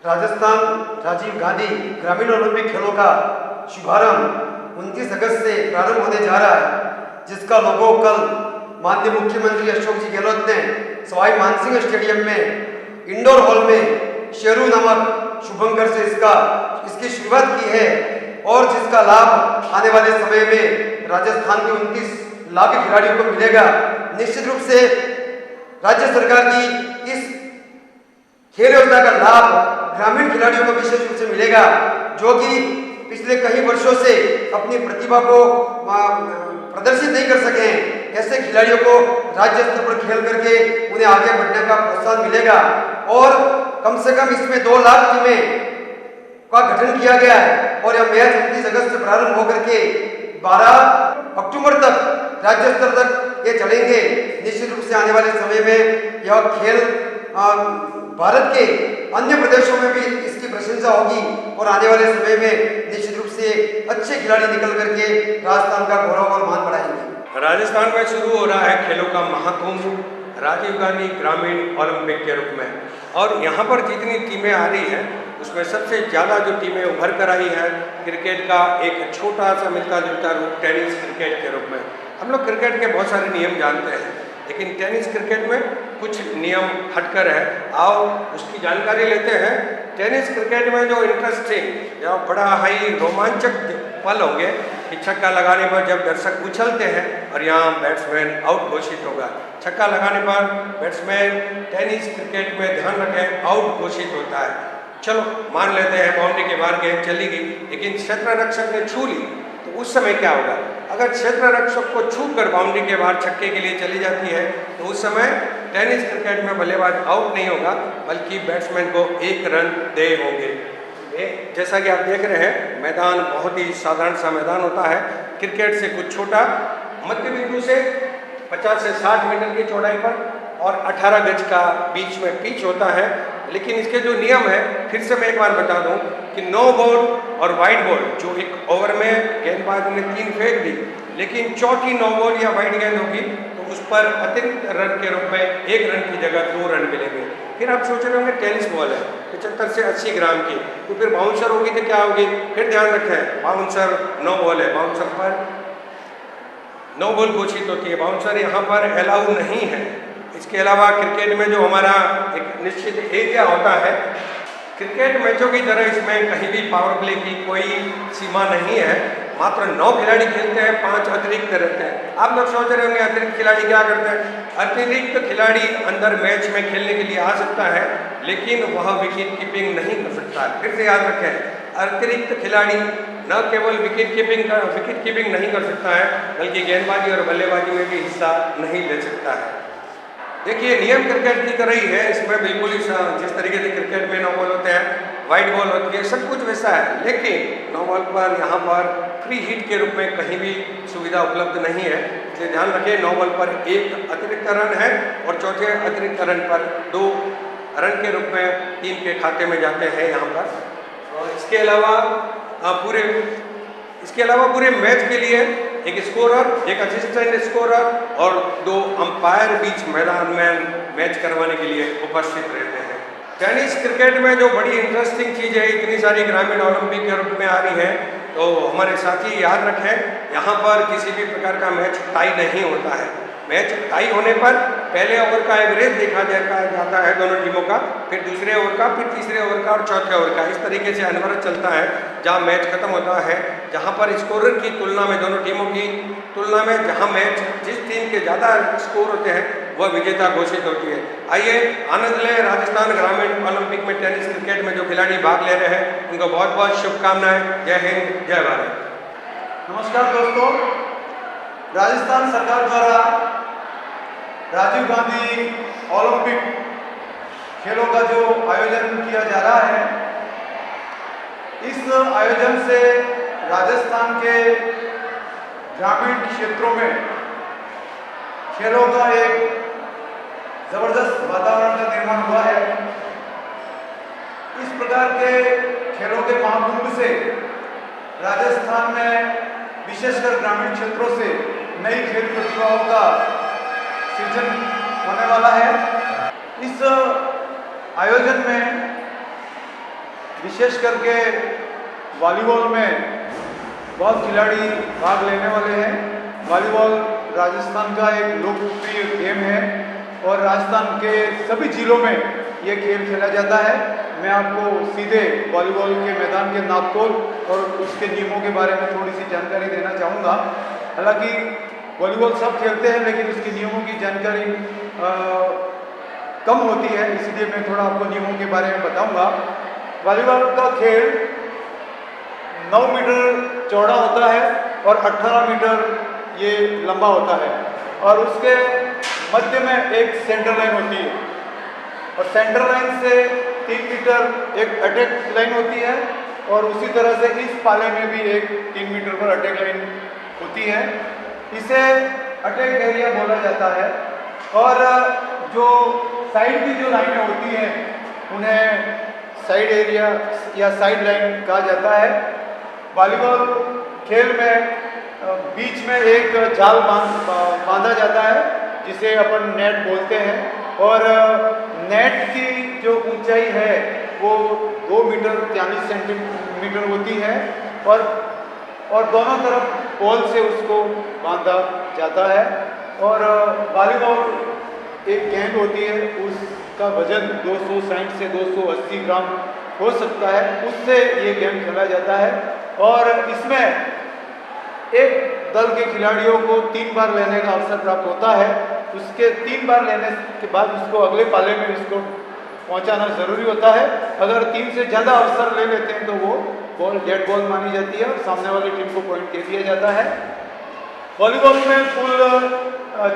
राजस्थान राजीव गांधी ग्रामीण ओलंपिक खेलों का शुभारंभ 29 अगस्त से प्रारंभ होने जा रहा है, जिसका लोगो कल माननीय मुख्यमंत्री अशोक जी गहलोत ने सवाई मानसिंह स्टेडियम में इंडोर हॉल में शेरू नामक शुभंकर से इसकी शुरुआत की है और जिसका लाभ आने वाले समय में राजस्थान के 29 लाख खिलाड़ियों को मिलेगा। निश्चित रूप से राज्य सरकार की इस खेल योजना का लाभ ग्रामीण खिलाड़ियों को विशेष रूप से मिलेगा, जो कि पिछले कई वर्षों से अपनी प्रतिभा को प्रदर्शित नहीं कर सके हैं। ऐसे खिलाड़ियों को राज्य स्तर पर खेल करके उन्हें आगे बढ़ने का प्रोत्साहन मिलेगा और कम से कम इसमें 2 लाख टीमें का गठन किया गया है और यह मैच 29 अगस्त से प्रारंभ होकर के 12 अक्टूबर तक राज्य स्तर तक ये चलेंगे। निश्चित रूप से आने वाले समय में यह खेल भारत के अन्य प्रदेशों में भी इसकी प्रशंसा होगी और आने वाले समय में निश्चित रूप से अच्छे खिलाड़ी निकल करके राजस्थान का गौरव और मान बढ़ाएंगे। राजस्थान में शुरू हो रहा है खेलों का महाकुंभ राजीव गांधी ग्रामीण ओलंपिक के रूप में, और यहाँ पर जितनी टीमें आ रही हैं उसमें सबसे ज़्यादा जो टीमें उभर कर आई है क्रिकेट का एक छोटा सा मिलता जुलता रूप टेनिस क्रिकेट के रूप में। हम लोग क्रिकेट के बहुत सारे नियम जानते हैं, लेकिन टेनिस क्रिकेट में कुछ नियम हटकर है। आओ उसकी जानकारी लेते हैं। टेनिस क्रिकेट में जो इंटरेस्टिंग या बड़ा हाई रोमांचक पल होंगे कि छक्का लगाने पर जब दर्शक उछलते हैं और यहाँ बैट्समैन आउट घोषित होगा। छक्का लगाने पर बैट्समैन टेनिस क्रिकेट में ध्यान रखें आउट घोषित होता है। चलो मान लेते हैं बाउंड्री के बाहर गेंद चली गई, लेकिन क्षेत्र रक्षक ने छू ली, तो उस समय क्या होगा? अगर क्षेत्र रक्षक को छू कर बाउंड्री के बाहर छक्के के लिए चली जाती है तो उस समय टेनिस क्रिकेट में बल्लेबाज आउट नहीं होगा, बल्कि बैट्समैन को 1 रन दे होंगे। जैसा कि आप देख रहे हैं मैदान बहुत ही साधारण सा मैदान होता है। क्रिकेट से कुछ छोटा, मध्य बिंदु से 50 से 60 मीटर की चौड़ाई पर और 18 गज का बीच में पिच होता है। लेकिन इसके जो नियम है फिर से मैं एक बार बता दूं कि नो बॉल और वाइड बॉल, जो एक ओवर में गेंदबाज ने 3 फेंक दी, लेकिन चौथी नो बॉल या वाइड गेंद होगी तो उस पर अतिरिक्त रन के रूप में 1 रन की जगह 2 रन मिलेंगे। फिर आप सोच रहे होंगे टेनिस बॉल है 75 से 80 ग्राम की, तो फिर बाउंसर होगी तो क्या होगी? फिर ध्यान रखें बाउंसर नो बॉल है, बाउंसर पर नो बॉल घोषित होती है, बाउंसर यहाँ पर अलाउ नहीं है। इसके अलावा क्रिकेट में जो हमारा एक निश्चित एरिया होता है, क्रिकेट मैचों की तरह इसमें कहीं भी पावर प्ले की कोई सीमा नहीं है। मात्र 9 खिलाड़ी खेलते हैं, 5 अतिरिक्त रहते हैं। आप लोग सोच रहे होंगे अतिरिक्त खिलाड़ी क्या करते हैं? अतिरिक्त खिलाड़ी अंदर मैच में खेलने के लिए आ सकता है, लेकिन वह विकेट कीपिंग नहीं कर सकता। फिर से याद रखें, अतिरिक्त खिलाड़ी न केवल विकेट कीपिंग नहीं कर सकता है, बल्कि गेंदबाजी और बल्लेबाजी में भी हिस्सा नहीं ले सकता है। देखिए नियम क्रिकेट की तरह ही है, इसमें बिल्कुल जिस तरीके से क्रिकेट में नो बॉल होते हैं, वाइड बॉल होती है, सब कुछ वैसा है। लेकिन नो बॉल पर यहाँ पर फ्री हिट के रूप में कहीं भी सुविधा उपलब्ध नहीं है, इसलिए ध्यान रखें नो बॉल पर 1 अतिरिक्त रन है और चौथे अतिरिक्त रन पर 2 रन के रूप में टीम के खाते में जाते हैं यहाँ पर। और इसके अलावा पूरे मैच के लिए एक स्कोरर, एक असिस्टेंट स्कोरर और 2 अंपायर बीच मैदान में मैच करवाने के लिए उपस्थित रहते हैं। टेनिस क्रिकेट में जो बड़ी इंटरेस्टिंग चीज़ है, इतनी सारी ग्रामीण ओलंपिक के रूप में आ रही है, तो हमारे साथी याद रखें यहाँ पर किसी भी प्रकार का मैच टाई नहीं होता है। मैच टाई होने पर पहले ओवर का एवरेज देखा जाता है दोनों टीमों का, फिर दूसरे ओवर का, फिर तीसरे ओवर का और चौथे ओवर का। इस तरीके से अनवरत चलता है जहां मैच खत्म होता है, जहां पर स्कोरर की तुलना में, दोनों टीमों की तुलना में जहां मैच जिस टीम के ज़्यादा स्कोर होते हैं वह विजेता घोषित होती है। आइए आनंद लें राजस्थान ग्रामीण ओलंपिक में टेनिस क्रिकेट में जो खिलाड़ी भाग ले रहे हैं उनको बहुत बहुत शुभकामनाएं। जय हिंद, जय भारत। नमस्कार दोस्तों, राजस्थान सरकार द्वारा राजीव गांधी ओलंपिक खेलों का जो आयोजन किया जा रहा है, इस आयोजन से राजस्थान के ग्रामीण क्षेत्रों में खेलों का एक जबरदस्त वातावरण का निर्माण हुआ है। इस प्रकार के खेलों के महाकुंभ से राजस्थान में विशेषकर ग्रामीण क्षेत्रों से नई खेल प्रतिभाओं का सृजन होने वाला है। इस आयोजन में विशेष करके वॉलीबॉल में बहुत खिलाड़ी भाग लेने वाले हैं। वॉलीबॉल राजस्थान का एक लोकप्रिय गेम है और राजस्थान के सभी जिलों में ये खेल खेला जाता है। मैं आपको सीधे वॉलीबॉल के मैदान के नापतोल और उसके नियमों के बारे में थोड़ी सी जानकारी देना चाहूँगा। हालांकि वॉलीबॉल सब खेलते हैं लेकिन उसके नियमों की जानकारी कम होती है, इसलिए मैं थोड़ा आपको नियमों के बारे में बताऊँगा। वॉलीबॉल का खेल 9 मीटर चौड़ा होता है और 18 मीटर ये लंबा होता है और उसके मध्य में एक सेंटर लाइन होती है और सेंटर लाइन से 3 मीटर एक अटैक लाइन होती है और उसी तरह से इस पाले में भी एक 3 मीटर पर अटैक लाइन होती है। इसे अटैक एरिया बोला जाता है और जो साइड की जो लाइनें होती हैं उन्हें साइड एरिया या साइड लाइन कहा जाता है। वॉलीबॉल खेल में बीच में एक जाल बांधा जाता है जिसे अपन नेट बोलते हैं और नेट की जो ऊंचाई है वो 2 मीटर 43 सेंटीमीटर होती है और दोनों तरफ पोल से उसको बांधा जाता है। और वॉलीबॉल एक गेंद होती है, उसका वजन 260 से 280 ग्राम हो सकता है, उससे ये गेम खेला जाता है और इसमें एक दल के खिलाड़ियों को 3 बार लेने का अवसर प्राप्त होता है। उसके 3 बार लेने के बाद उसको अगले पाले में उसको पहुंचाना जरूरी होता है। अगर 3 से ज़्यादा अवसर ले लेते हैं तो वो बॉल डेड बॉल मानी जाती है और सामने वाली टीम को पॉइंट दे दिया जाता है। वॉलीबॉल में कुल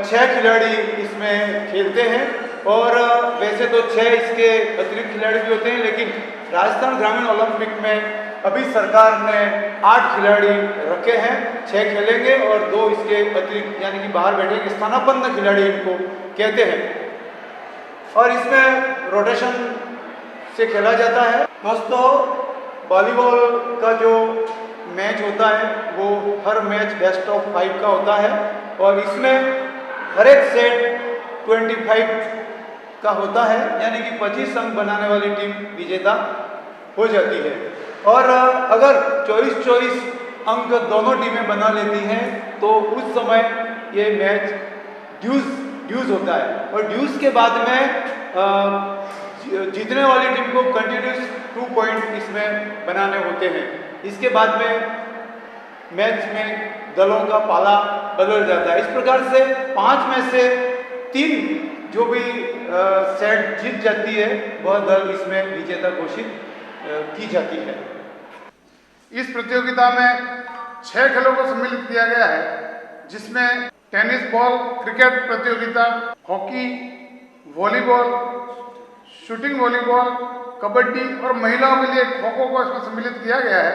6 खिलाड़ी इसमें खेलते हैं और वैसे तो 6 इसके अतिरिक्त खिलाड़ी भी होते हैं, लेकिन राजस्थान ग्रामीण ओलंपिक में अभी सरकार ने 8 खिलाड़ी रखे हैं। 6 खेलेंगे और 2 इसके अतिरिक्त यानी कि बाहर बैठेंगे, स्थानापन्न खिलाड़ी इनको कहते हैं और इसमें रोटेशन से खेला जाता है। दोस्तों, वॉलीबॉल का जो मैच होता है वो हर मैच बेस्ट ऑफ 5 का होता है और इसमें हर एक सेट 25 का होता है, यानी कि 25 अंक बनाने वाली टीम विजेता हो जाती है। और अगर 24-24 अंक दोनों टीमें बना लेती हैं तो उस समय ये मैच ड्यूज होता है और ड्यूज के बाद में जीतने वाली टीम को कंटिन्यूस 2 पॉइंट इसमें बनाने होते हैं। इसके बाद में मैच में दलों का पाला बदल जाता है। इस प्रकार से 5 में से 3 जो भी सेट जीत जाती है वह दल इसमें विजेता घोषित की जाती है। इस प्रतियोगिता में 6 खेलों को सम्मिलित किया गया है, जिसमें टेनिस बॉल, क्रिकेट प्रतियोगिता, hockey, volleyball, shooting volleyball, kabaddi और महिलाओं के लिए खो-खो को इसमें सम्मिलित किया गया है।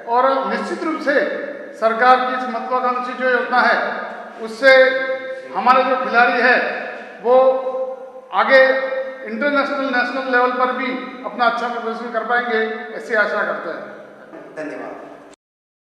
और निश्चित रूप से सरकार की इस महत्वाकांक्षी जो योजना है उससे हमारे जो खिलाड़ी है वो आगे इंटरनेशनल, नेशनल लेवल पर भी अपना अच्छा प्रदर्शन कर पाएंगे, ऐसी आशा करते हैं। धन्यवाद।